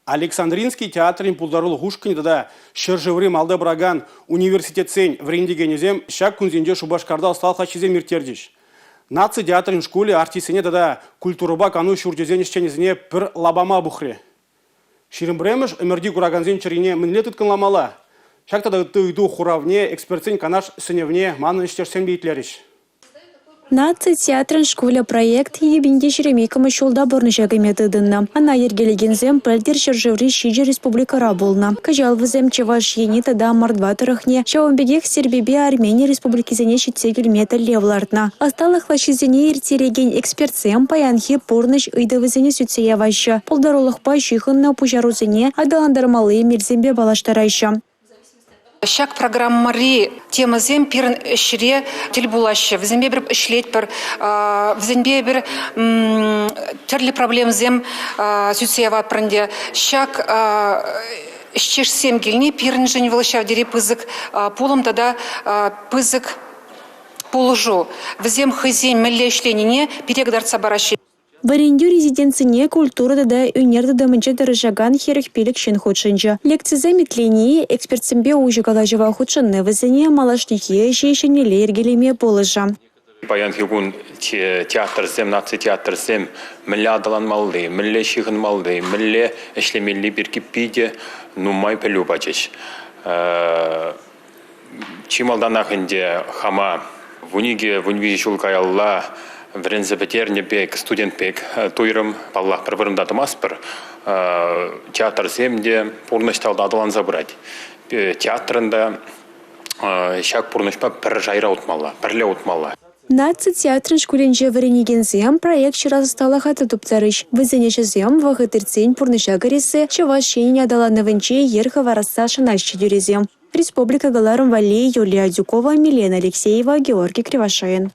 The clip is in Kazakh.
Александринский театрин пулдарул гушкин да шержевры малда браган университет сень врендигенезем шак кунзенде шубашкарда стал хачизем миртердиш. Наци театрин школе артисене да культуруба кану шурдезенишченезне пір лабама бухре. Ширымбремеш эмерди кураганзен чарине мінле туткан ламала. Шак тада ыйду хуравне экспертсен канаш сыневне манын іштерсен бейтлериш. Наци театрын школя проект ебенде шеремейкамы шолда борнышағы методынна. Ана ергелегензем пәлдер шержеври шиджи республикара болна. Кажалвызем чеваш ени тада мардватырахне, шауынбегех Сербебе Армения республикизене шитсегіл метал левлартна. Асталық лашизене ертереген экспертсем паянхи порныш ыйдывызене сүтсея вайша. Полдаролықпа шихынна пужарузене адаландармалы мерзембе балаштарайша. Шак программари темазем пирн шире тельбулаще. Взембе бір ішлет бір, взембе бір терлі проблемзем сүтсеява прынде. Шак ішчешсем келіне пирн жын вылышав дере пызык пулым тада пызык пулыжу. Взем хызем мәлі ішленіне перегдарца бараши. Варенду резиденцине культура да юнерда да мэнче дарыжаган херек пелек шен худшынча. Лекция метлении экспертсембе ужигалажева худшынны вызыне малашнихе шейшенеле ергелеме полыжа. Баян хигун театрзем, наци театрзем, милле адаланмалды, милле шихынмалды, милле эшлемелли бирки пиде, нумай пелю бачыш. Чималданахынде хама вуниге шулкаялла, Врензе бетерне бек, студент бек, туйрым, Аллах бір-бірімді атымаспыр. Театр земде пурнышталды адылан забрать. Театрында шак пурнышпа бір жайра утмалла, бірле утмалла. Наци театрын школенже варенегензем проект шыразы стала хаты тупцарыш. Вызенешезем вағытырцень пурныша гаресе, чеваш шеніне адаланывынче ерха вараса шанашчы дюрезем. Республика Галарым Валей, Юлия Дюкова, Милена Алексеева, Георгий Кривошеин.